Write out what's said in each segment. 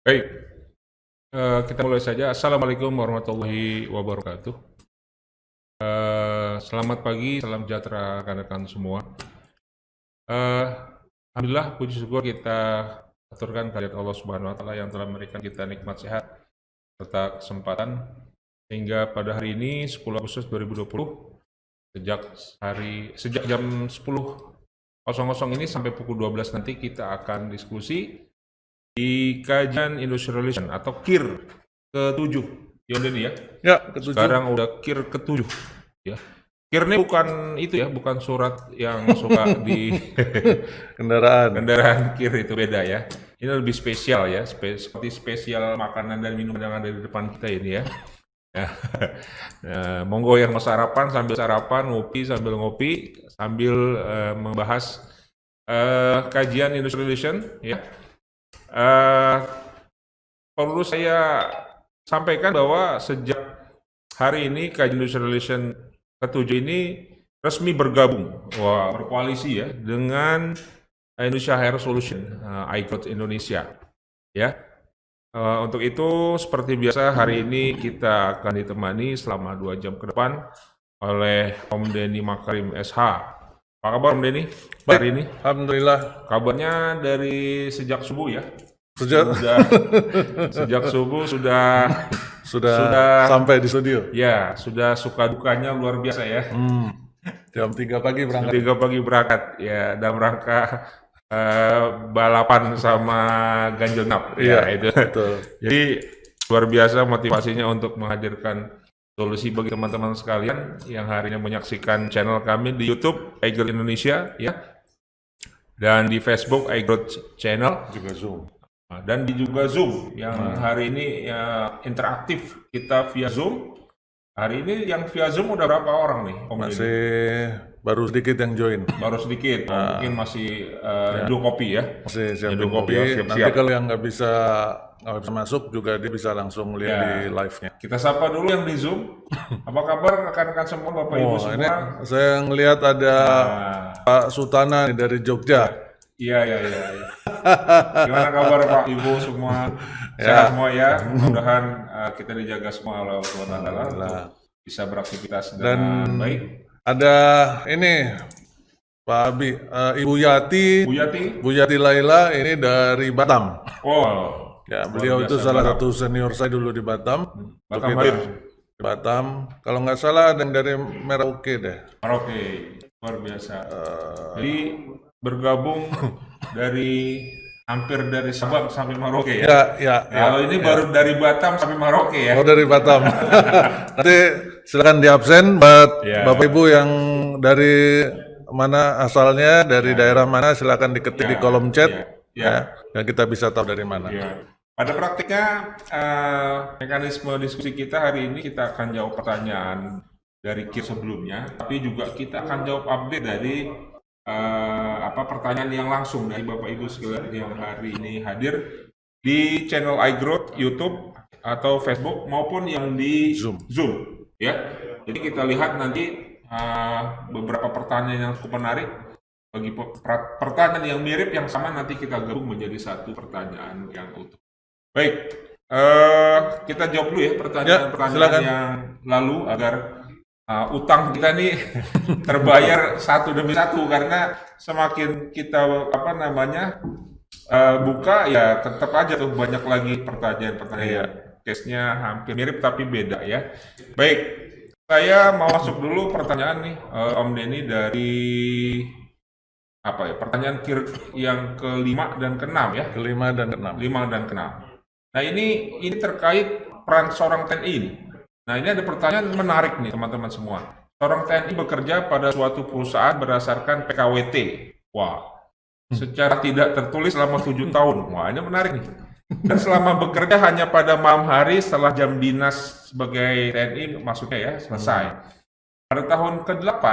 Baik, kita mulai saja. Assalamualaikum warahmatullahi wabarakatuh. Selamat pagi, salam sejahtera rekan-rekan semua. Eh, Alhamdulillah, puji syukur kita aturkan kehadirat Allah Subhanahu Wa Taala yang telah memberikan kita nikmat sehat serta kesempatan hingga pada hari ini 10 Agustus 2020 sejak jam 10.00 ini sampai pukul 12 nanti kita akan diskusi di kajian Industrial Relation atau KIR ke-7. Yaudah nih ya. Ya, ketujuh. Sekarang udah KIR ke-7 ya. KIR ini bukan itu ya, bukan surat yang suka di kendaraan KIR, itu beda ya. Ini lebih spesial ya, seperti spesial makanan dan minuman yang ada di depan kita ini ya. Monggo yang mau sarapan, ngopi sambil ngopi, sambil membahas kajian Industrial Relation ya. Perlu saya sampaikan bahwa sejak hari ini kajian Industrial Relation ke-7 ini resmi bergabung, berkoalisi ya dengan Indonesia Hair Solution, iGrowth Indonesia ya. Untuk itu seperti biasa hari ini kita akan ditemani selama 2 jam ke depan oleh Om Denny Makarim SH. Apa kabar Om Denny hari ini? Alhamdulillah. Kabarnya dari sejak subuh ya? Sejak subuh sudah sampai di studio. Ya, sudah suka dukanya luar biasa ya. Jam 3 pagi berangkat. Jam 3 pagi berangkat ya, dalam rangka balapan sama ganjil genap ya itu. Betul. Jadi luar biasa motivasinya untuk menghadirkan solusi bagi teman-teman sekalian yang hari ini menyaksikan channel kami di YouTube iGrowth Indonesia ya, dan di Facebook iGrowth Channel Juga Zoom. dan juga Zoom yang hari ini ya, interaktif kita via Zoom. Hari ini yang via Zoom udah berapa orang nih Om Denny? Masih baru sedikit yang join. Baru sedikit, mungkin masih do kopi ya. Masih siap Nyeduh kopi. siap-siap. Nanti kalau yang nggak bisa masuk juga dia bisa langsung lihat di live-nya. Kita sapa dulu yang di Zoom. Apa kabar rekan-rekan semua, Bapak Ibu semua? Ini saya ngelihat ada Pak Sultana nih dari Jogja. Iya. Gimana kabar Pak Ibu semua? Sehat semua ya. Mudah-mudahan kita dijaga semua oleh Allah SWT untuk bisa beraktivitas dengan baik. Ada ini Pak Abi, Ibu Yati, Bu Yati Laila ini dari Batam. Oh. Ya, beliau itu salah satu senior saya dulu di Batam. Batam Batam. Kalau nggak salah ada yang dari Merauke deh. Merauke, luar biasa. Jadi bergabung dari hampir dari Sabang sampai Merauke ya. Ya. Kalau ini baru dari Batam sampai Merauke ya. Oh, dari Batam. Nanti silakan di absen buat Bapak Ibu yang dari mana asalnya, dari daerah mana, silakan diketik di kolom chat ya. Dan kita bisa tahu dari mana. Pada praktiknya mekanisme diskusi kita hari ini kita akan jawab pertanyaan dari KIR sebelumnya, tapi juga kita akan jawab update dari pertanyaan yang langsung dari Bapak Ibu sekalian yang hari ini hadir di channel iGrowth YouTube atau Facebook maupun yang di Zoom ya. Jadi kita lihat nanti beberapa pertanyaan yang cukup menarik. Bagi pertanyaan yang mirip yang sama nanti kita gabung menjadi satu pertanyaan yang utuh. Baik, kita jawab dulu ya pertanyaan-pertanyaan yang lalu agar utang kita nih terbayar satu demi satu, karena semakin kita buka ya tetap aja tuh banyak lagi pertanyaan-pertanyaan. Case-nya hampir mirip tapi beda ya. Baik, saya mau masuk dulu pertanyaan nih Om Denny dari pertanyaan KIR yang ke-5 dan ke-6 ya. Ke-5 dan ke-6. 5 dan ke-6. Nah ini terkait peran seorang TNI ini. Nah ini ada pertanyaan menarik nih teman-teman semua. Seorang TNI bekerja pada suatu perusahaan berdasarkan PKWT. Wah, secara tidak tertulis selama 7 tahun. Wah, ini menarik nih. Dan selama bekerja hanya pada malam hari setelah jam dinas sebagai TNI, maksudnya ya, selesai. Pada tahun ke-8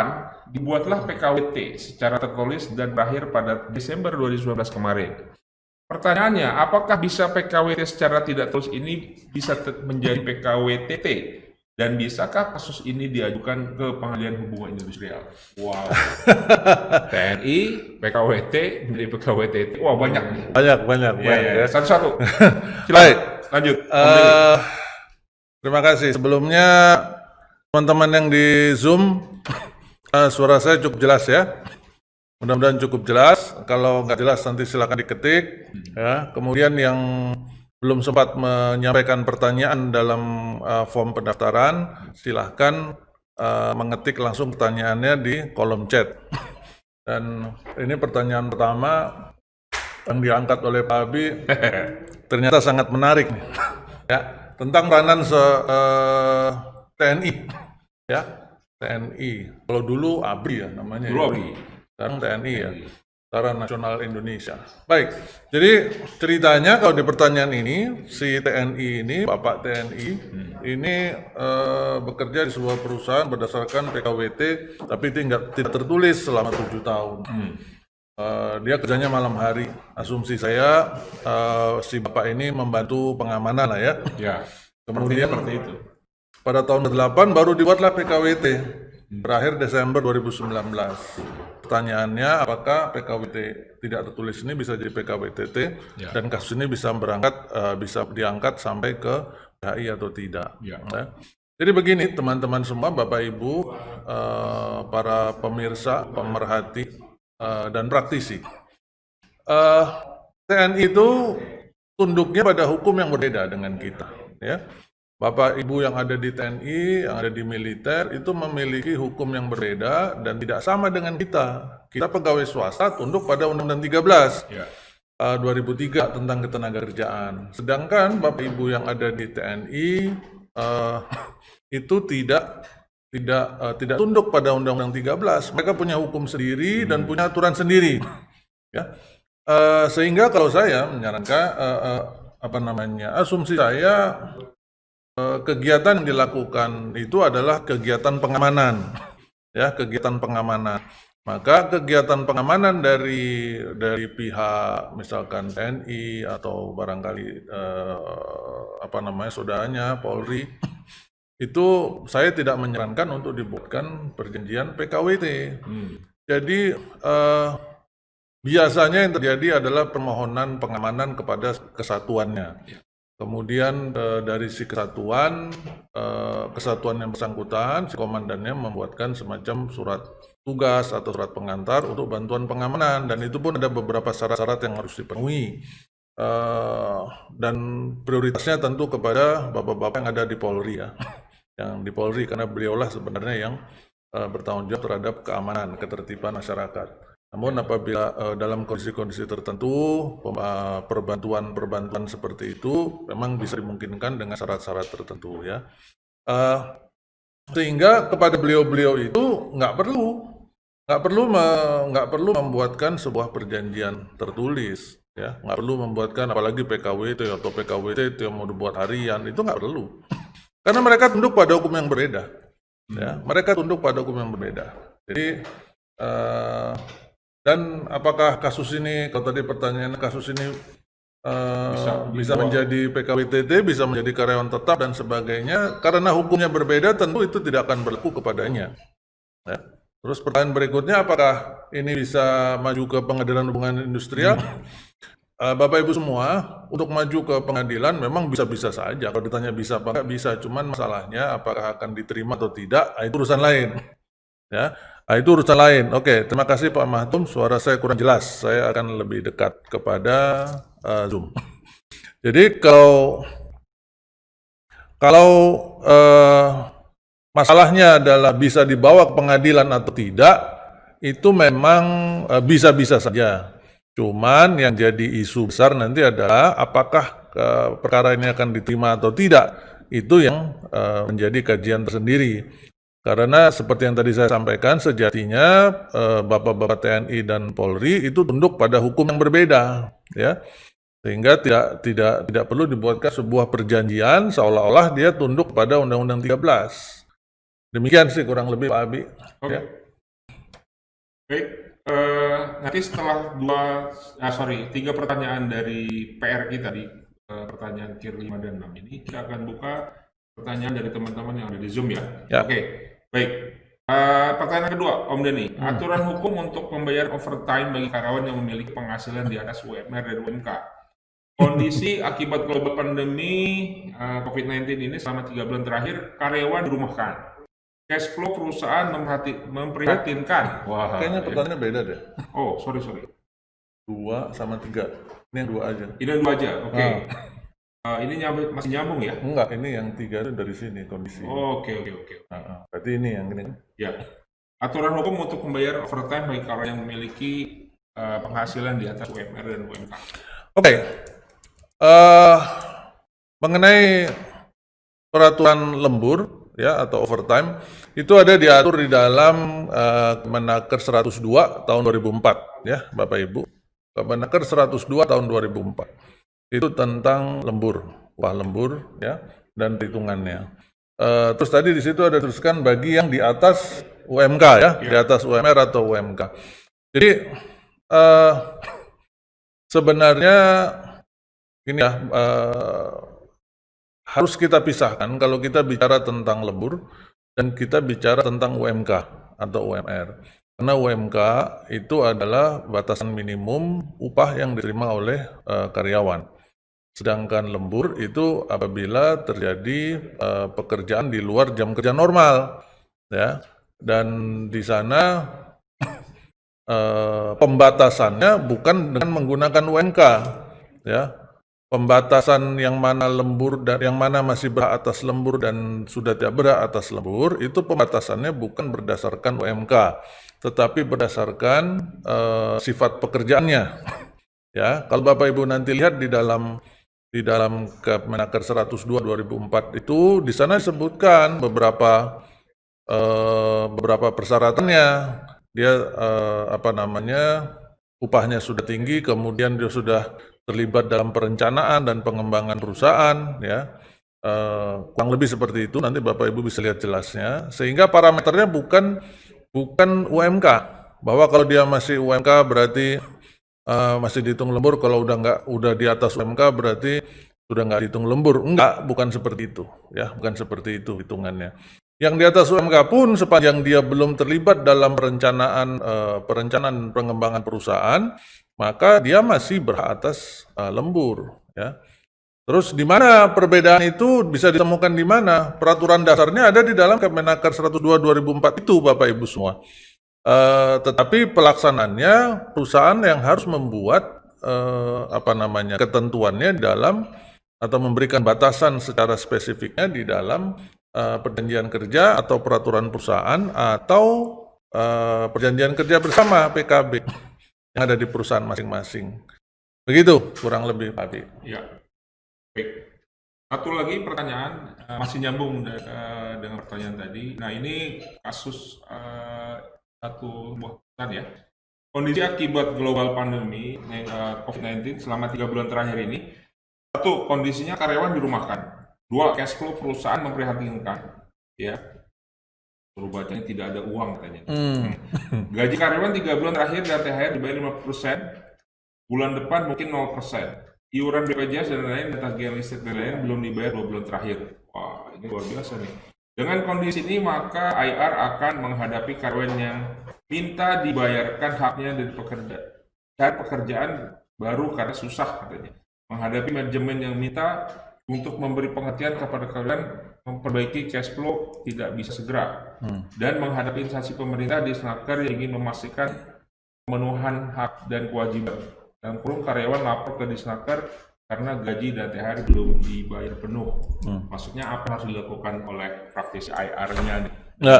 dibuatlah PKWT secara tertulis dan berakhir pada Desember 2019 kemarin. Pertanyaannya, apakah bisa PKWT secara tidak tertulis ini bisa menjadi PKWTT Dan bisakah kasus ini diajukan ke Pengadilan Hubungan Industrial? Wow. TNI, PKWT, menjadi PKWTT. Wah, banyak nih. Banyak Ya. Satu-satu. Baik. Lanjut. Terima kasih. Sebelumnya teman-teman yang di Zoom, suara saya cukup jelas ya. Mudah-mudahan cukup jelas. Kalau nggak jelas nanti silakan diketik. Ya. Kemudian yang belum sempat menyampaikan pertanyaan dalam form pendaftaran, silahkan mengetik langsung pertanyaannya di kolom chat. Dan ini pertanyaan pertama yang diangkat oleh Pak Abi ternyata sangat menarik nih. Ya, tentang peranan TNI. Ya, TNI. Kalau dulu ABRI ya namanya. Dulu ABRI. Sekarang TNI ya. Tentara Nasional Indonesia. Baik, jadi ceritanya kalau di pertanyaan ini, si TNI ini, Bapak TNI, ini bekerja di sebuah perusahaan berdasarkan PKWT, tapi tidak tertulis selama 7 tahun. Dia kerjanya malam hari. Asumsi saya, si Bapak ini membantu pengamanan lah ya. Ya, kemudian seperti itu. Pada tahun ke-8 baru dibuatlah PKWT, berakhir Desember 2019. Pertanyaannya, apakah PKWT tidak tertulis ini bisa jadi PKWTT dan kasus ini bisa bisa diangkat sampai ke PHI atau tidak? Ya. Jadi begini teman-teman semua, Bapak Ibu, para pemirsa, pemerhati, dan praktisi. TNI itu tunduknya pada hukum yang berbeda dengan kita. Ya. Bapak Ibu yang ada di TNI, yang ada di militer, itu memiliki hukum yang berbeda dan tidak sama dengan kita. Kita pegawai swasta tunduk pada Undang-Undang 13 2003 tentang ketenagakerjaan. Sedangkan Bapak Ibu yang ada di TNI itu tidak tunduk pada Undang-Undang 13. Mereka punya hukum sendiri dan punya aturan sendiri. Ya. Sehingga kalau saya menyarankan asumsi saya, kegiatan yang dilakukan itu adalah kegiatan pengamanan, ya, kegiatan pengamanan. Maka kegiatan pengamanan dari pihak misalkan TNI atau barangkali saudaranya Polri, itu saya tidak menyarankan untuk dibuatkan perjanjian PKWT. Jadi biasanya yang terjadi adalah permohonan pengamanan kepada kesatuannya. Kemudian dari si kesatuan yang bersangkutan, si komandannya membuatkan semacam surat tugas atau surat pengantar untuk bantuan pengamanan, dan itu pun ada beberapa syarat-syarat yang harus dipenuhi. Dan prioritasnya tentu kepada bapak-bapak yang ada di Polri ya, yang di Polri, karena beliaulah sebenarnya yang bertanggung jawab terhadap keamanan, ketertiban masyarakat. Namun apabila dalam kondisi-kondisi tertentu perbantuan seperti itu memang bisa dimungkinkan dengan syarat-syarat tertentu ya. Sehingga kepada beliau-beliau itu nggak perlu membuatkan sebuah perjanjian tertulis ya, nggak perlu membuatkan apalagi PKWT atau PKWT itu yang mau dibuat harian, itu nggak perlu. Karena mereka tunduk pada hukum yang berbeda. Ya, mereka tunduk pada hukum yang berbeda. Jadi dan apakah kasus ini, kalau tadi pertanyaannya kasus ini bisa menjadi PKWTT, bisa menjadi karyawan tetap dan sebagainya, karena hukumnya berbeda tentu itu tidak akan berlaku kepadanya. Ya. Terus pertanyaan berikutnya, apakah ini bisa maju ke Pengadilan Hubungan Industrial? Bapak Ibu semua, untuk maju ke pengadilan memang bisa-bisa saja. Kalau ditanya bisa apa enggak, bisa. Cuman masalahnya apakah akan diterima atau tidak, itu urusan lain. Ya. Itu urusan lain. Oke, terima kasih Pak Mahtum. Suara saya kurang jelas. Saya akan lebih dekat kepada Zoom. Jadi kalau masalahnya adalah bisa dibawa ke pengadilan atau tidak, itu memang bisa-bisa saja. Cuman yang jadi isu besar nanti adalah apakah perkara ini akan diterima atau tidak. Itu yang menjadi kajian tersendiri. Karena seperti yang tadi saya sampaikan, sejatinya Bapak-Bapak TNI dan Polri itu tunduk pada hukum yang berbeda, ya, sehingga tidak perlu dibuatkan sebuah perjanjian seolah-olah dia tunduk pada Undang-Undang 13. Demikian sih kurang lebih Pak Abi. Oke. Ya. Baik, nanti setelah 3 pertanyaan dari PR kita di pertanyaan Kir 5 dan 6 ini, kita akan buka pertanyaan dari teman-teman yang ada di Zoom ya. Ya. Oke, baik. Pertanyaan kedua, Om Denny. Aturan hukum untuk pembayaran overtime bagi karyawan yang memiliki penghasilan di atas UMR dan UMK. Kondisi akibat global pandemi COVID-19 ini selama 3 bulan terakhir, karyawan dirumahkan. Cash flow perusahaan memprihatinkan. Wah, kayaknya pertanyaannya beda deh. Oh, sorry. 2 sama 3. Ini yang 2 aja. Ini 2 aja, oke. Ini masih nyambung ya? Enggak, ini yang 3 itu dari sini kondisi. Oke. Berarti ini yang ini. Ya. Aturan hukum untuk membayar overtime bagi karyawan yang memiliki penghasilan di atas UMR dan UMK. Oke. Mengenai peraturan lembur ya atau overtime itu ada diatur di dalam Kemenaker 102 tahun 2004 ya Bapak Ibu. Kemenaker 102 tahun 2004 itu tentang lembur, upah lembur ya dan perhitungannya. Terus tadi di situ ada tuliskan bagi yang di atas UMK ya, di atas UMR atau UMK. Jadi sebenarnya ini ya harus kita pisahkan kalau kita bicara tentang lembur dan kita bicara tentang UMK atau UMR. Karena UMK itu adalah batasan minimum upah yang diterima oleh karyawan. Sedangkan lembur itu apabila terjadi pekerjaan di luar jam kerja normal, ya. Dan di sana pembatasannya bukan dengan menggunakan UMK, ya. Pembatasan yang mana lembur dan yang mana masih berhak atas lembur dan sudah tidak berhak atas lembur itu pembatasannya bukan berdasarkan UMK, tetapi berdasarkan sifat pekerjaannya. Ya, kalau Bapak Ibu nanti lihat di dalam Kemenaker 102 2004 itu di sana disebutkan beberapa persyaratannya. Dia upahnya sudah tinggi, kemudian dia sudah terlibat dalam perencanaan dan pengembangan perusahaan, ya kurang lebih seperti itu. Nanti Bapak Ibu bisa lihat jelasnya. Sehingga parameternya bukan UMK, bahwa kalau dia masih UMK berarti masih dihitung lembur, kalau udah di atas UMK berarti sudah nggak dihitung lembur. Enggak, bukan seperti itu, ya bukan seperti itu hitungannya. Yang di atas UMK pun sepanjang dia belum terlibat dalam perencanaan pengembangan perusahaan, maka dia masih berhak atas lembur, ya. Terus di mana perbedaan itu bisa ditemukan di mana? Peraturan dasarnya ada di dalam Kemenaker 102 2004 itu, Bapak Ibu semua. Tetapi pelaksanaannya perusahaan yang harus membuat ketentuannya di dalam atau memberikan batasan secara spesifiknya di dalam perjanjian kerja atau peraturan perusahaan atau perjanjian kerja bersama PKB yang ada di perusahaan masing-masing. Begitu kurang lebih, Pak Adi. Ya, baik. Satu lagi pertanyaan, masih nyambung dengan pertanyaan tadi. Nah, ini kasus satu buah pesan ya. Kondisi akibat global pandemi COVID-19 selama 3 bulan terakhir ini. 1. Kondisinya karyawan dirumahkan. 2. Cash flow perusahaan memprihatinkan. Ya. Bacanya tidak ada uang katanya. Gaji karyawan 3 bulan terakhir dan THR dibayar 50%, bulan depan mungkin 0%. Iuran BPJS dan lain-lain, tagihan listrik dan lain-lain belum dibayar 2 bulan terakhir. Wah, ini luar biasa nih. Dengan kondisi ini maka IR akan menghadapi karyawan yang minta dibayarkan haknya dari pekerjaan baru karena susah katanya. Menghadapi manajemen yang minta untuk memberi pengertian kepada karyawan memperbaiki cash flow tidak bisa segera, dan menghadapi instansi pemerintah di Snaker yang ingin memastikan pemenuhan hak dan kewajiban. Dan karyawan lapor ke Disnaker karena gaji dan THR belum dibayar penuh. Maksudnya apa yang harus dilakukan oleh praktisi IR-nya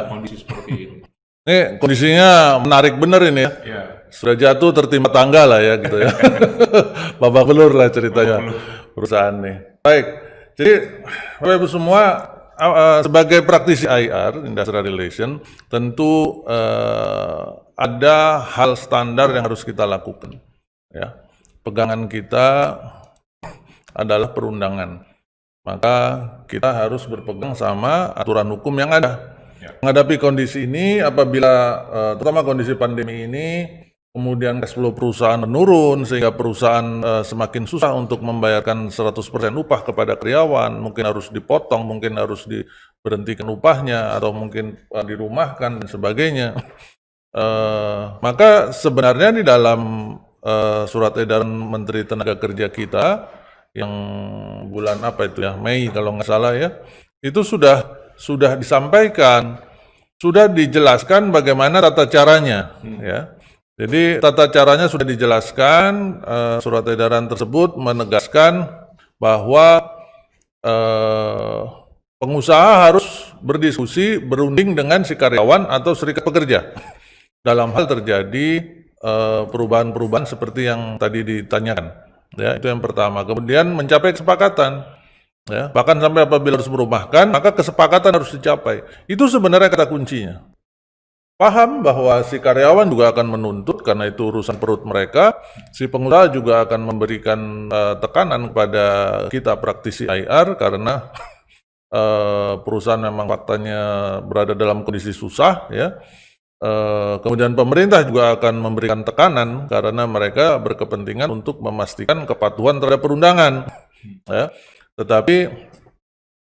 kondisi seperti ini? Ini kondisinya menarik bener ini ya. Ya. Sudah jatuh tertimpa tangga lah ya gitu ya. Babak belur lah ceritanya perusahaan nih. Baik, jadi Bapak Ibu semua sebagai praktisi IR, Industrial Relation, tentu ada hal standar yang harus kita lakukan. Ya, pegangan kita adalah perundangan. Maka kita harus berpegang sama aturan hukum yang ada. Ya. Menghadapi kondisi ini, apabila terutama kondisi pandemi ini, kemudian cash flow perusahaan menurun sehingga perusahaan semakin susah untuk membayarkan 100% upah kepada karyawan, mungkin harus dipotong, mungkin harus diberhentikan upahnya, atau mungkin dirumahkan dan sebagainya. Maka sebenarnya di dalam surat edaran Menteri Tenaga Kerja kita yang bulan apa itu ya, Mei kalau nggak salah ya, itu sudah disampaikan, sudah dijelaskan bagaimana tata caranya, ya. Jadi tata caranya sudah dijelaskan. Surat edaran tersebut menegaskan bahwa pengusaha harus berdiskusi, berunding dengan si karyawan atau serikat pekerja dalam hal terjadi perubahan-perubahan seperti yang tadi ditanyakan. Ya, itu yang pertama. Kemudian mencapai kesepakatan. Ya, bahkan sampai apabila harus merumahkan, maka kesepakatan harus dicapai. Itu sebenarnya kata kuncinya. Paham bahwa si karyawan juga akan menuntut karena itu urusan perut mereka, si pengusaha juga akan memberikan tekanan kepada kita praktisi IR karena perusahaan memang faktanya berada dalam kondisi susah, ya. Kemudian pemerintah juga akan memberikan tekanan karena mereka berkepentingan untuk memastikan kepatuhan terhadap perundangan, ya. Tetapi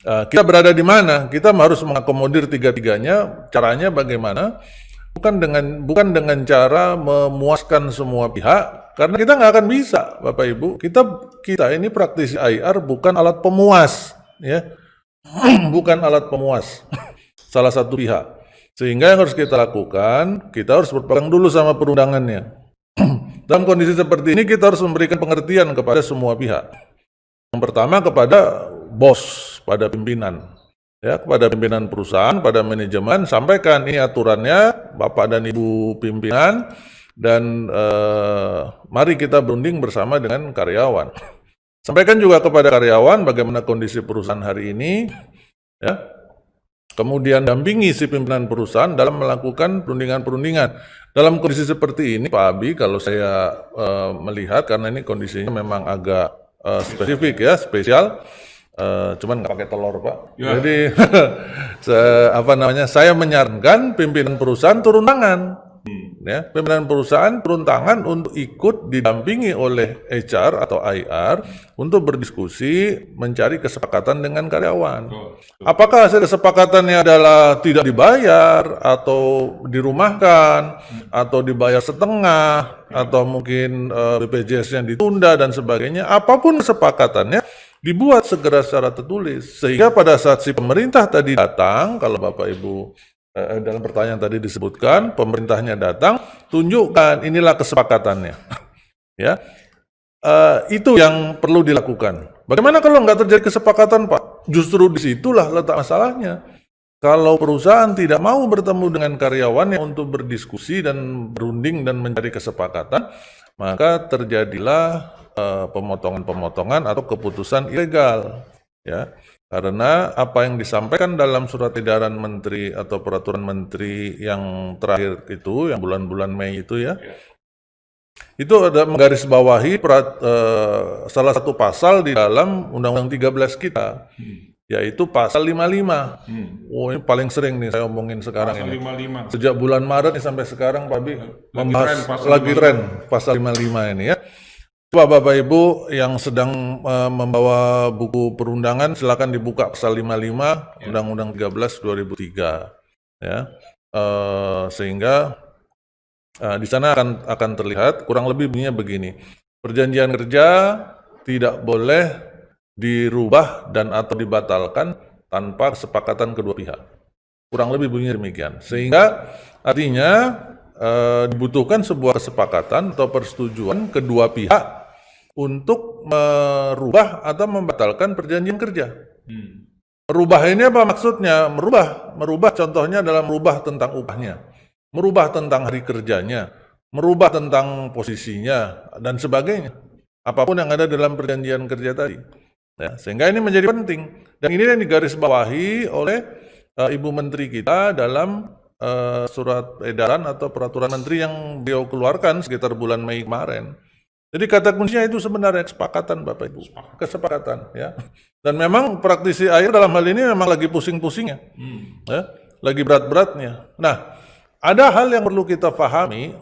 kita berada di mana? Kita harus mengakomodir tiga-tiganya. Caranya bagaimana? Bukan dengan cara memuaskan semua pihak, karena kita nggak akan bisa, Bapak Ibu. Kita ini praktisi IR bukan alat pemuas, ya, bukan alat pemuas salah satu pihak. Sehingga yang harus kita lakukan, kita harus berpegang dulu sama perundangannya. Dalam kondisi seperti ini, kita harus memberikan pengertian kepada semua pihak. Yang pertama kepada bos, pada pimpinan, ya, kepada pimpinan perusahaan, pada manajemen, sampaikan ini aturannya, Bapak dan Ibu pimpinan, dan mari kita berunding bersama dengan karyawan. Sampaikan juga kepada karyawan bagaimana kondisi perusahaan hari ini, ya. Kemudian dampingi si pimpinan perusahaan dalam melakukan perundingan-perundingan. Dalam kondisi seperti ini, Pak Abi, kalau saya melihat, karena ini kondisinya memang agak spesifik ya, spesial, cuman nggak pakai telur, Pak. Ya. Jadi, saya menyarankan pimpinan perusahaan turun tangan. Ya, pimpinan perusahaan turun tangan untuk ikut didampingi oleh HR atau IR untuk berdiskusi mencari kesepakatan dengan karyawan. Apakah hasil kesepakatannya adalah tidak dibayar atau dirumahkan atau dibayar setengah atau mungkin BPJS-nya ditunda dan sebagainya, apapun kesepakatannya dibuat segera secara tertulis sehingga pada saat si pemerintah tadi datang, kalau Bapak Ibu dalam pertanyaan tadi disebutkan, pemerintahnya datang, tunjukkan inilah kesepakatannya. Ya, itu yang perlu dilakukan. Bagaimana kalau nggak terjadi kesepakatan, Pak? Justru disitulah letak masalahnya. Kalau perusahaan tidak mau bertemu dengan karyawannya untuk berdiskusi dan berunding dan mencari kesepakatan, maka terjadilah pemotongan-pemotongan atau keputusan ilegal. Ya. Karena apa yang disampaikan dalam surat edaran menteri atau peraturan menteri yang terakhir itu, yang bulan-bulan Mei itu ya, itu ada menggarisbawahi salah satu pasal di dalam Undang-Undang 13 kita, yaitu pasal 55. Oh, ini paling sering nih saya omongin sekarang pasal ini. 55. Sejak bulan Maret sampai sekarang Pak Bi membahas lagi tren pasal 55 ini ya. Coba Bapak Ibu yang sedang membawa buku perundangan, silakan dibuka pasal 55 Undang-Undang 13 2003 ya. Sehingga di sana akan terlihat kurang lebih bunyinya begini. Perjanjian kerja tidak boleh dirubah dan atau dibatalkan tanpa kesepakatan kedua pihak. Kurang lebih bunyinya demikian. Sehingga artinya dibutuhkan sebuah kesepakatan atau persetujuan kedua pihak untuk merubah atau membatalkan perjanjian kerja. Merubah ini apa maksudnya? Merubah contohnya adalah merubah tentang upahnya, merubah tentang hari kerjanya, merubah tentang posisinya, dan sebagainya. Apapun yang ada dalam perjanjian kerja tadi. Ya, sehingga ini menjadi penting. Dan ini yang digarisbawahi oleh Ibu Menteri kita dalam surat edaran atau peraturan menteri yang beliau keluarkan sekitar bulan Mei kemarin. Jadi kata kuncinya itu sebenarnya kesepakatan Bapak Ibu, kesepakatan ya. Dan memang praktisi air dalam hal ini memang lagi pusing-pusingnya, ya, lagi berat-beratnya. Nah, ada hal yang perlu kita pahami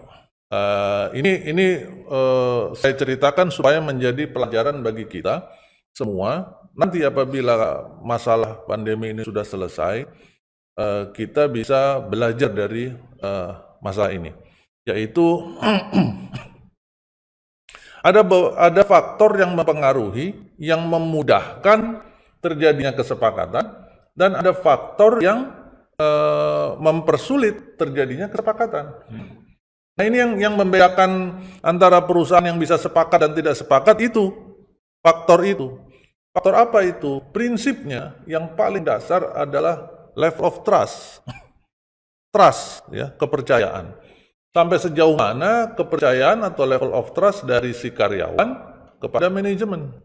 Saya ceritakan supaya menjadi pelajaran bagi kita semua. Nanti apabila masalah pandemi ini sudah selesai, kita bisa belajar dari masalah ini, yaitu ada faktor yang mempengaruhi, yang memudahkan terjadinya kesepakatan, dan ada faktor yang mempersulit terjadinya kesepakatan. Nah, ini yang membedakan antara perusahaan yang bisa sepakat dan tidak sepakat itu, faktor itu. Faktor apa itu? Prinsipnya yang paling dasar adalah level of trust. Trust, ya, kepercayaan. Sampai sejauh mana kepercayaan atau level of trust dari si karyawan kepada manajemen,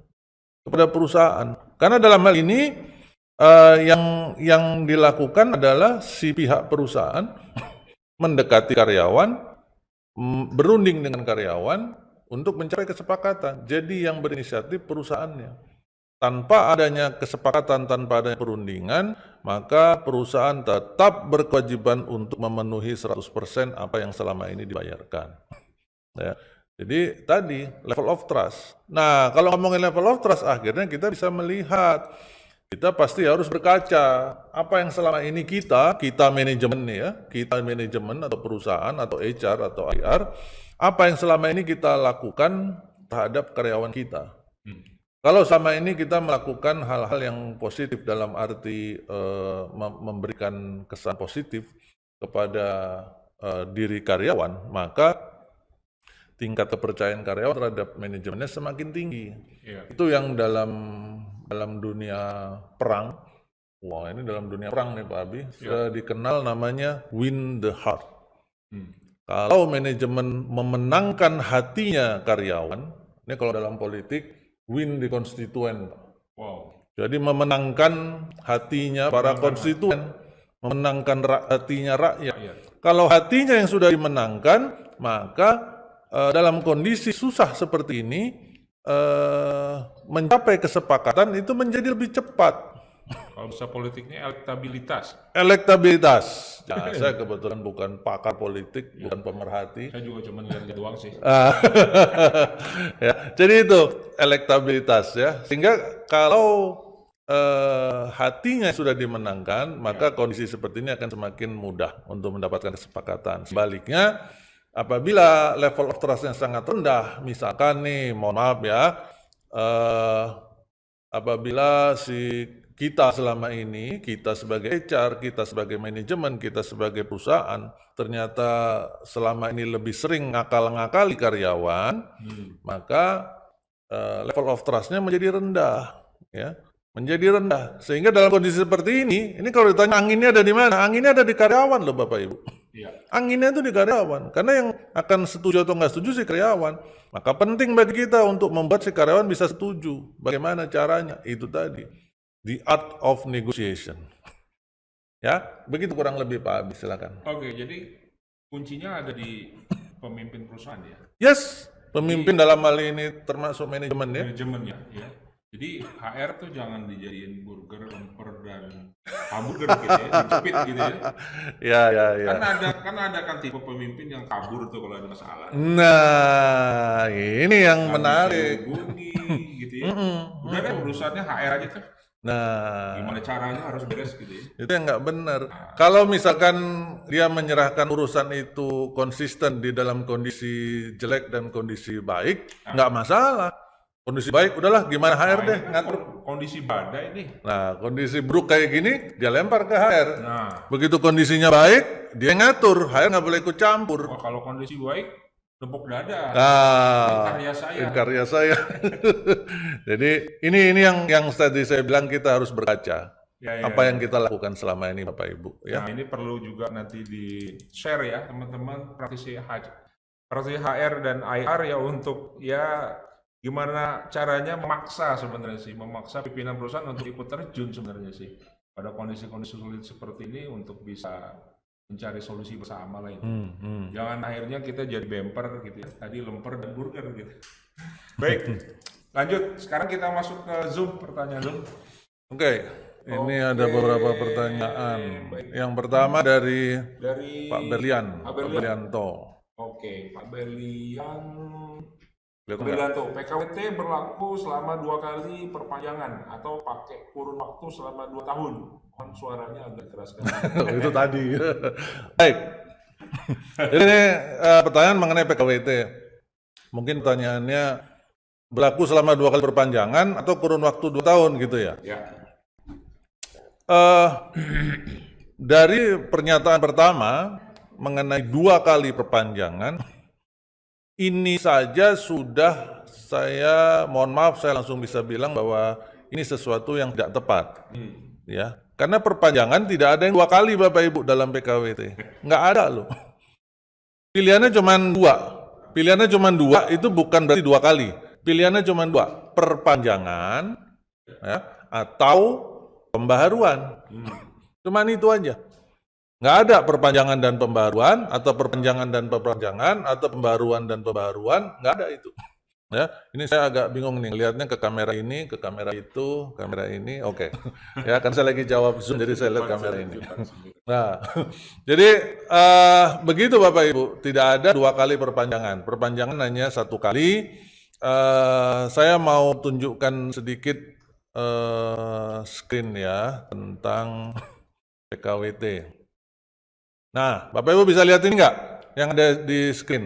kepada perusahaan. Karena dalam hal ini yang dilakukan adalah si pihak perusahaan mendekati karyawan, berunding dengan karyawan untuk mencapai kesepakatan. Jadi yang berinisiatif perusahaannya. Tanpa adanya kesepakatan, tanpa adanya perundingan, maka perusahaan tetap berkewajiban untuk memenuhi 100% apa yang selama ini dibayarkan. Ya. Jadi tadi level of trust. Nah, kalau ngomongin level of trust, akhirnya kita bisa melihat, kita pasti harus berkaca apa yang selama ini kita manajemen ya, kita manajemen atau perusahaan atau HR atau IR, apa yang selama ini kita lakukan terhadap karyawan kita. Kalau selama ini kita melakukan hal-hal yang positif dalam arti memberikan kesan positif kepada diri karyawan, maka tingkat kepercayaan karyawan terhadap manajemennya semakin tinggi. Ya. Itu yang dalam dunia perang, wah ini dalam dunia perang nih Pak Abi, dikenal namanya win the heart. Kalau manajemen memenangkan hatinya karyawan, ini kalau dalam politik, win di konstituen. Wow. Jadi memenangkan hatinya para konstituen, memenangkan hatinya rakyat. Ya. Kalau hatinya yang sudah dimenangkan, maka dalam kondisi susah seperti ini, mencapai kesepakatan itu menjadi lebih cepat. Kalau bisa politiknya elektabilitas. Elektabilitas. Ya, saya kebetulan bukan pakar politik, bukan pemerhati. Saya juga cuma lihat doang sih. Ya, jadi itu elektabilitas ya. Sehingga kalau hatinya sudah dimenangkan, maka kondisi seperti ini akan semakin mudah untuk mendapatkan kesepakatan. Sebaliknya, apabila level of trust-nya sangat rendah, misalkan nih, mohon maaf ya, apabila kita selama ini, kita sebagai HR, kita sebagai manajemen, kita sebagai perusahaan, ternyata selama ini lebih sering ngakal-ngakali karyawan, maka level of trust-nya menjadi rendah, ya, menjadi rendah. Sehingga dalam kondisi seperti ini kalau ditanya anginnya ada di mana? Anginnya ada di karyawan loh Bapak Ibu. Ya. Anginnya itu di karyawan, karena yang akan setuju atau nggak setuju si karyawan. Maka penting bagi kita untuk membuat si karyawan bisa setuju. Bagaimana caranya? Itu tadi. The art of negotiation. Ya, begitu kurang lebih Pak Abi, silakan. Oke, jadi kuncinya ada di pemimpin perusahaan ya? Yes, pemimpin dalam hal ini termasuk manajemen ya? Manajemennya, ya. Jadi HR tuh jangan dijadiin burger, lemper, dan hamburger gitu ya, dijepit gitu ya. Ya. Kan ada tipe pemimpin yang kabur tuh kalau ada masalah. Nah, ini yang menarik. Hubungi gitu ya. Udah kan urusannya HR aja tuh. Nah, gimana caranya harus beres gitu ya. Itu yang nggak benar. Kalau misalkan dia menyerahkan urusan itu konsisten di dalam kondisi jelek dan kondisi baik, nggak masalah. Kondisi baik, udahlah gimana HR deh ngatur. Kondisi badai nih. Nah, kondisi buruk kayak gini, dia lempar ke HR. Nah, begitu kondisinya baik, dia ngatur. HR nggak boleh ikut campur. Oh, kalau kondisi baik, tepuk dada. Nah, ini karya saya. Jadi ini yang tadi saya bilang kita harus berkaca. Apa yang kita lakukan selama ini Bapak Ibu. Ya. Nah, ini perlu juga nanti di-share ya teman-teman praktisi HR dan IR ya untuk ya gimana caranya memaksa pimpinan perusahaan untuk ikut terjun sebenarnya sih pada kondisi-kondisi sulit seperti ini untuk bisa mencari solusi bersama lah itu. Jangan akhirnya kita jadi bemper gitu ya. Tadi lemper dan burger gitu. Baik, lanjut. Sekarang kita masuk ke Zoom, pertanyaan Zoom. Oke. Ini ada beberapa pertanyaan. Baik. Yang pertama dari Pak Berlianto. Oke, Pak Berlian. Lihat nggak? Berlianto, PKWT berlaku selama 2 kali perpanjangan atau pakai kurun waktu selama 2 tahun. Mohon suaranya agak keras kan. Itu tadi. Baik. Jadi ini pertanyaan mengenai PKWT. Mungkin pertanyaannya berlaku selama 2 kali perpanjangan atau kurun waktu 2 tahun gitu ya. Ya. Dari pernyataan pertama mengenai 2 kali perpanjangan, ini saja sudah saya mohon maaf saya langsung bisa bilang bahwa ini sesuatu yang tidak tepat. Ya, karena perpanjangan tidak ada yang 2 kali Bapak Ibu dalam PKWT. Nggak ada loh. Pilihannya cuma 2. Pilihannya cuma 2 itu bukan berarti 2 kali. Pilihannya cuma 2, perpanjangan ya, atau pembaharuan. Cuman itu aja. Nggak ada perpanjangan dan pembaharuan, atau perpanjangan dan perpanjangan, atau pembaharuan dan pembaharuan, nggak ada itu. Ya, ini saya agak bingung nih, lihatnya ke kamera ini, ke kamera itu, kamera ini, oke. Ya, kan saya lagi jawab Zoom, jadi saya lihat kamera ini. Nah, jadi begitu Bapak Ibu, tidak ada 2 kali perpanjangan. Perpanjangan hanya 1 kali. Saya mau tunjukkan sedikit screen ya tentang PKWT. Nah, Bapak Ibu bisa lihat ini nggak? Yang ada di screen.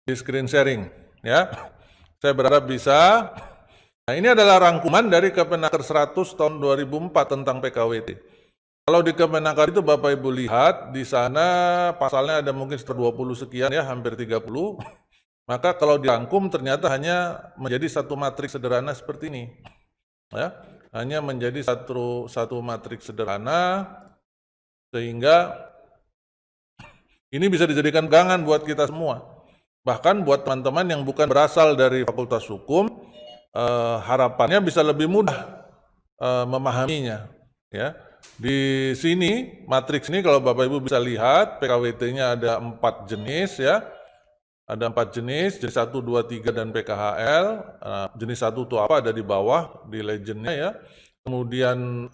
Di screen sharing, ya. Saya berharap bisa. Nah, ini adalah rangkuman dari Kemenaker 100 tahun 2004 tentang PKWT. Kalau di Kemenaker itu Bapak Ibu lihat, di sana pasalnya ada mungkin sekitar 20 sekian ya, hampir 30. Maka kalau dirangkum ternyata hanya menjadi satu matriks sederhana seperti ini. Ya, hanya menjadi satu matriks sederhana, sehingga ini bisa dijadikan pegangan buat kita semua. Bahkan buat teman-teman yang bukan berasal dari Fakultas Hukum, harapannya bisa lebih mudah memahaminya. Ya, di sini matriks ini kalau Bapak Ibu bisa lihat, PKWT-nya ada 4 jenis ya. Ada 4 jenis 1, 2, 3 dan PKHL. Jenis 1 itu apa? Ada di bawah di legendnya ya. Kemudian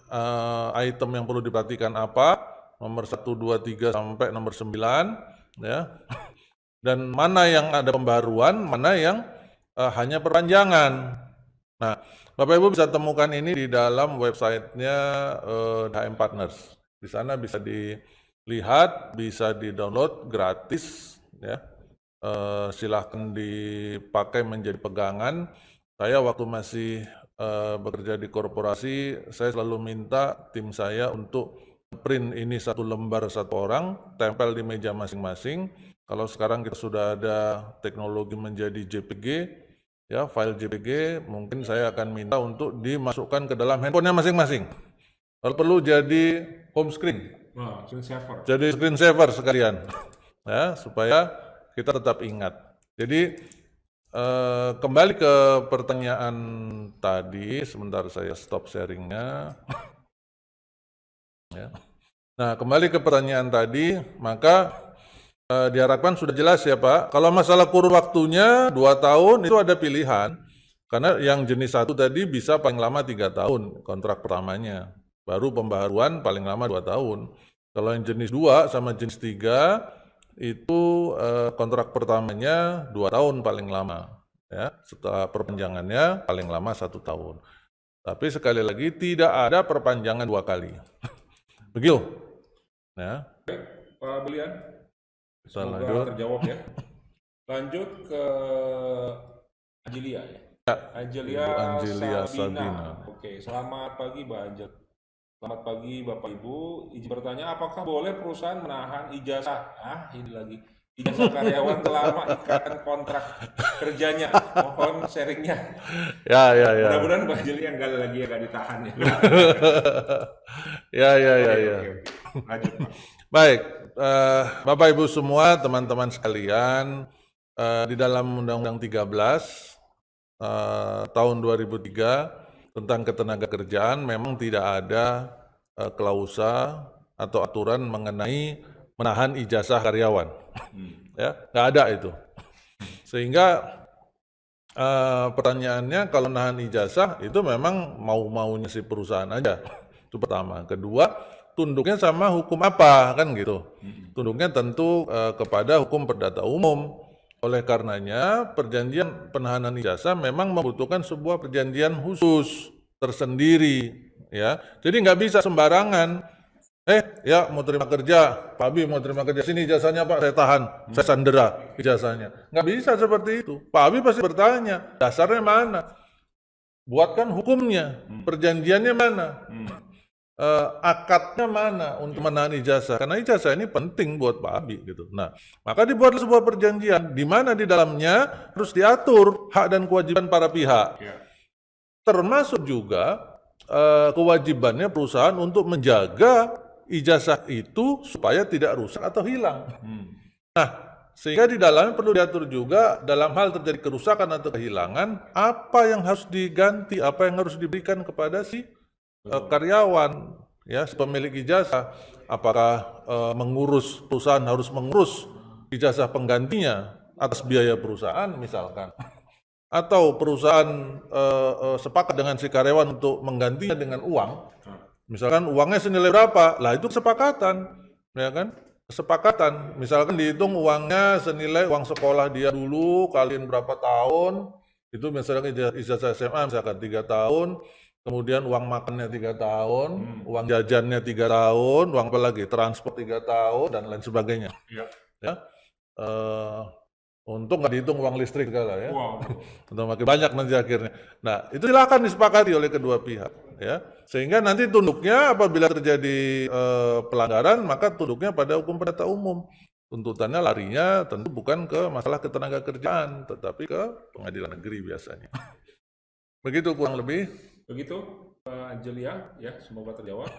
item yang perlu diperhatikan apa? Nomor 1, 2, 3 sampai nomor 9 ya. Dan mana yang ada pembaruan, mana yang hanya perpanjangan. Nah, Bapak Ibu bisa temukan ini di dalam websitenya HM Partners. Di sana bisa dilihat, bisa di-download gratis ya. Silahkan dipakai menjadi pegangan. Saya waktu masih bekerja di korporasi, saya selalu minta tim saya untuk print ini 1 lembar 1 orang, tempel di meja masing-masing. Kalau sekarang kita sudah ada teknologi menjadi JPG, ya file JPG, mungkin saya akan minta untuk dimasukkan ke dalam handphonenya masing-masing. Kalau perlu jadi home screen, Screensaver. jadi screensaver sekalian, ya supaya kita tetap ingat. Jadi kembali ke pertanyaan tadi, sebentar saya stop sharingnya. Ya. Nah, kembali ke pertanyaan tadi, maka diharapkan sudah jelas ya Pak. Kalau masalah kurun waktunya 2 tahun itu ada pilihan, karena yang jenis 1 tadi bisa paling lama 3 tahun kontrak pertamanya, baru pembaharuan paling lama 2 tahun. Kalau yang jenis 2 sama jenis 3 itu kontrak pertamanya 2 tahun paling lama, ya. Setelah perpanjangannya paling lama 1 tahun. Tapi sekali lagi tidak ada perpanjangan 2 kali. Begitu. Ya. Pak Berlian, Semoga semoga terjawab ya. Lanjut ke Angelia ya. Angelia Sabina. Oke, selamat pagi Mbak Angel. Selamat pagi Bapak Ibu. Izin bertanya, apakah boleh perusahaan menahan ijazah? Ini lagi. Ijazah karyawan selama ikatan kontrak kerjanya. Mohon sharingnya. Ya. Mudah-mudahan Mbak Angelia nggak lagi nggak ditahan ya. Ya. Oke. Lanjut Pak. Baik, Bapak Ibu semua, teman-teman sekalian, di dalam Undang-Undang 13 tahun 2003 tentang ketenagakerjaan memang tidak ada klausa atau aturan mengenai menahan ijazah karyawan. Ya, nggak ada itu. Sehingga pertanyaannya kalau nahan ijazah itu memang mau-maunya si perusahaan aja. Itu pertama. Kedua, tunduknya sama hukum apa kan gitu. Tunduknya tentu kepada hukum perdata umum. Oleh karenanya perjanjian penahanan ijazah memang membutuhkan sebuah perjanjian khusus tersendiri ya. Jadi nggak bisa sembarangan. Ya mau terima kerja, Pak Abi mau terima kerja, sini ijazahnya Pak, saya tahan, saya sandera ijazahnya. Nggak bisa seperti itu. Pak Abi pasti bertanya, dasarnya mana? Buatkan hukumnya, perjanjiannya mana? Akadnya mana untuk menahan ijazah? Karena ijazah ini penting buat Pak Abi gitu. Nah, maka dibuat sebuah perjanjian di mana di dalamnya harus diatur hak dan kewajiban para pihak. Termasuk juga kewajibannya perusahaan untuk menjaga ijazah itu supaya tidak rusak atau hilang. Nah, sehingga di dalamnya perlu diatur juga dalam hal terjadi kerusakan atau kehilangan, apa yang harus diganti, apa yang harus diberikan kepada si karyawan, ya, si pemilik ijazah. Apakah perusahaan harus mengurus ijazah penggantinya atas biaya perusahaan misalkan, atau perusahaan sepakat dengan si karyawan untuk menggantinya dengan uang. Misalkan uangnya senilai berapa? Lah itu kesepakatan, ya kan? Kesepakatan. Misalkan dihitung uangnya senilai uang sekolah dia dulu kaliin berapa tahun, itu misalkan ijazah SMA misalkan 3 tahun, kemudian uang makannya 3 tahun, uang jajannya 3 tahun, uang apa lagi? Transport 3 tahun dan lain sebagainya. Ya. Untung nggak dihitung uang listrik segala ya. Atau makin banyak nanti akhirnya. Nah, itu silakan disepakati oleh kedua pihak ya. Sehingga nanti tunduknya apabila terjadi pelanggaran maka tunduknya pada hukum perdata umum. Tuntutannya larinya tentu bukan ke masalah ketenaga kerjaan tetapi ke pengadilan negeri biasanya. Begitu kurang lebih. Begitu Mbak Julia ya, semoga terjawab.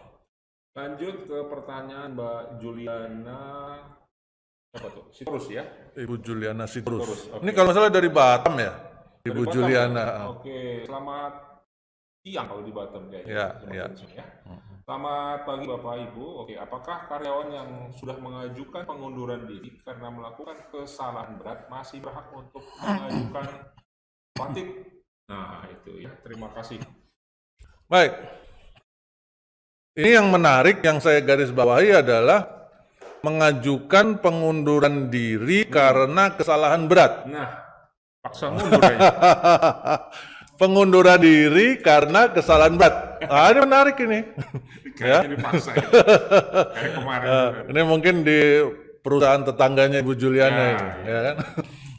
Lanjut ke pertanyaan Mbak Juliana. Apa tuh? Sitorus ya? Ibu Juliana Sitorus. Okay. Ini kalau misalnya dari Batam ya, Ibu Batam, Juliana. Ya? Oke, selamat siang kalau di Batam kayaknya. Ya. Selamat pagi Bapak Ibu. Oke, apakah karyawan yang sudah mengajukan pengunduran diri karena melakukan kesalahan berat masih berhak untuk mengajukan patik? Nah, itu ya. Terima kasih. Baik. Ini yang menarik yang saya garis bawahi adalah mengajukan pengunduran diri karena kesalahan berat. Nah, paksa mundur ya. Pengunduran diri karena kesalahan berat. Nah, ini menarik ini. Kayaknya dipaksa ya. Kayak kemarin. Ini mungkin di perusahaan tetangganya Ibu Juliana ini, ya kan?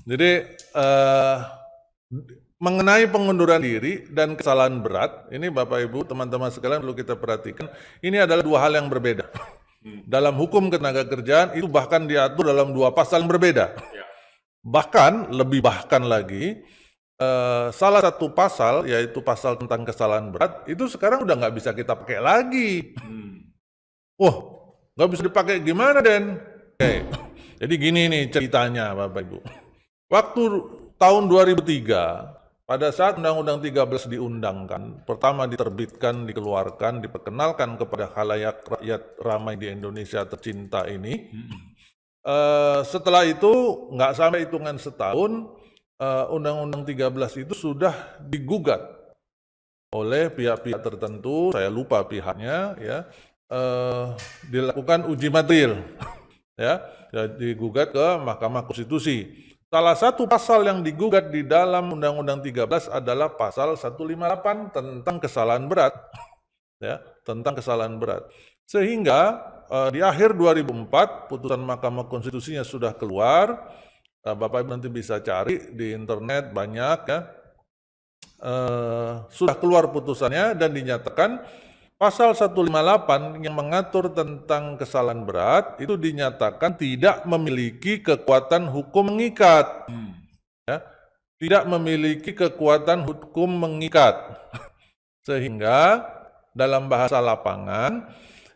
Jadi mengenai pengunduran diri dan kesalahan berat, ini Bapak Ibu, teman-teman sekalian perlu kita perhatikan, ini adalah dua hal yang berbeda. Dalam hukum ketenaga kerjaan itu bahkan diatur dalam 2 pasal yang berbeda. Bahkan, lebih bahkan lagi, salah satu pasal, yaitu pasal tentang kesalahan berat, itu sekarang udah nggak bisa kita pakai lagi. Wah, nggak bisa dipakai gimana, Den? Oke. Jadi gini nih ceritanya, Bapak Ibu. Waktu tahun 2003, pada saat Undang-Undang 13 diundangkan, pertama diterbitkan, dikeluarkan, diperkenalkan kepada khalayak rakyat ramai di Indonesia tercinta ini. Setelah itu, nggak sampai hitungan setahun, Undang-Undang 13 itu sudah digugat oleh pihak-pihak tertentu, saya lupa pihaknya, ya, dilakukan uji materil, ya, digugat ke Mahkamah Konstitusi. Salah satu pasal yang digugat di dalam Undang-Undang 13 adalah pasal 158 tentang kesalahan berat. Ya, tentang kesalahan berat. Sehingga di akhir 2004 putusan Mahkamah Konstitusinya sudah keluar. Bapak Ibu nanti bisa cari di internet banyak ya. Sudah keluar putusannya dan dinyatakan pasal 158 yang mengatur tentang kesalahan berat itu dinyatakan tidak memiliki kekuatan hukum mengikat. Ya, tidak memiliki kekuatan hukum mengikat. Sehingga dalam bahasa lapangan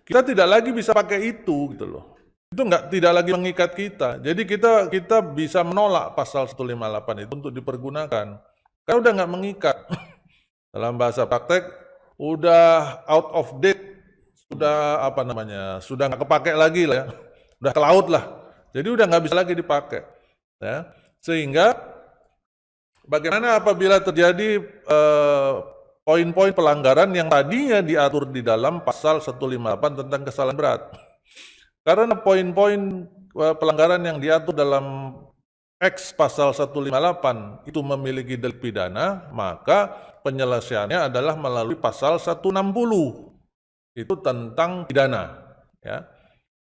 kita tidak lagi bisa pakai itu gitu loh. Itu tidak lagi mengikat kita. Jadi kita bisa menolak pasal 158 itu untuk dipergunakan. Karena udah nggak mengikat. Dalam bahasa praktek udah out of date, sudah sudah nggak kepake lagi lah ya, udah ke laut lah, jadi udah nggak bisa lagi dipakai, ya. Sehingga bagaimana apabila terjadi poin-poin pelanggaran yang tadinya diatur di dalam pasal 158 tentang kesalahan berat. Karena poin-poin pelanggaran yang diatur dalam X pasal 158 itu memiliki delik pidana, maka penyelesaiannya adalah melalui pasal 160. Itu tentang pidana, ya.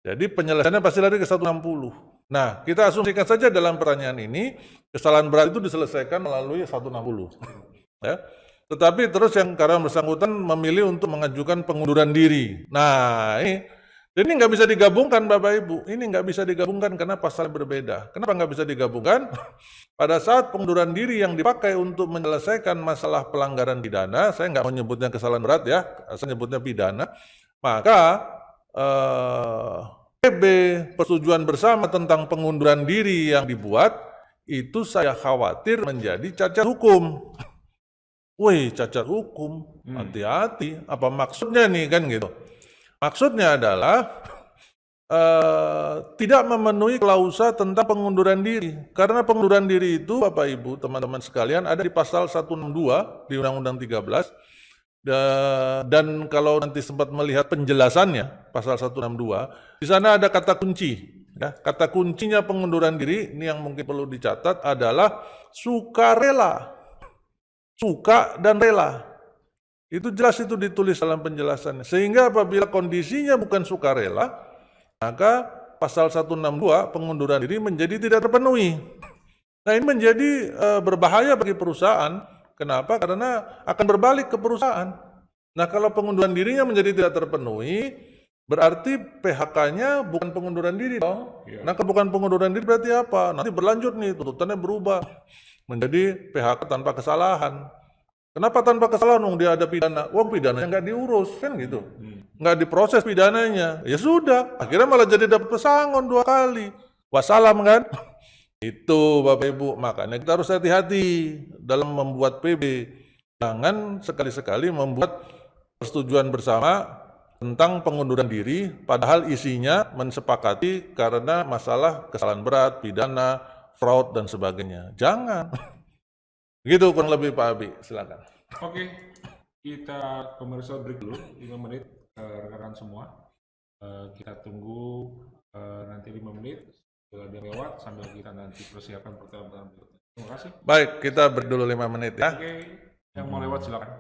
Jadi penyelesaiannya pasti lari ke 160. Nah, kita asumsikan saja dalam pertanyaan ini kesalahan berat itu diselesaikan melalui 160. Ya. Tetapi terus yang karena bersangkutan memilih untuk mengajukan pengunduran diri. Nah, ini nggak bisa digabungkan Bapak Ibu. Ini nggak bisa digabungkan karena pasal berbeda. Kenapa nggak bisa digabungkan? Pada saat pengunduran diri yang dipakai untuk menyelesaikan masalah pelanggaran pidana, saya nggak menyebutnya kesalahan berat ya, saya nyebutnya pidana, maka PB persetujuan bersama tentang pengunduran diri yang dibuat, itu saya khawatir menjadi cacat hukum. Wih, cacat hukum, hati-hati. Apa maksudnya nih kan gitu? Maksudnya adalah tidak memenuhi klausa tentang pengunduran diri. Karena pengunduran diri itu, Bapak Ibu, teman-teman sekalian, ada di pasal 162 di Undang-Undang 13. Dan kalau nanti sempat melihat penjelasannya, pasal 162, di sana ada kata kunci. Ya, kata kuncinya pengunduran diri, ini yang mungkin perlu dicatat, adalah sukarela. Suka dan rela. Itu jelas itu ditulis dalam penjelasannya. Sehingga apabila kondisinya bukan sukarela, maka pasal 162 pengunduran diri menjadi tidak terpenuhi. Nah, ini menjadi berbahaya bagi perusahaan. Kenapa? Karena akan berbalik ke perusahaan. Nah, kalau pengunduran dirinya menjadi tidak terpenuhi, berarti PHK-nya bukan pengunduran diri dong. Nah, kalau bukan pengunduran diri berarti apa? Nanti berlanjut nih, tuntutannya berubah menjadi PHK tanpa kesalahan. Kenapa tanpa kesalahan? Dia ada pidana. Wong pidananya nggak diurus, kan gitu. Nggak diproses pidananya. Ya sudah, akhirnya malah jadi dapat pesangon 2 kali. Wassalam kan? Itu Bapak Ibu, makanya kita harus hati-hati dalam membuat PB. Jangan sekali-sekali membuat persetujuan bersama tentang pengunduran diri, padahal isinya mensepakati karena masalah kesalahan berat, pidana, fraud, dan sebagainya. Jangan. Gitu kurang lebih Pak Abi, silakan. Oke, kita komersial break dulu 5 menit rekan-rekan semua. Kita tunggu nanti 5 menit setelah dia lewat sambil kita nanti persiapkan pertanyaan berikutnya. Terima kasih. Baik, kita break dulu 5 menit ya. Oke, yang mau lewat silakan.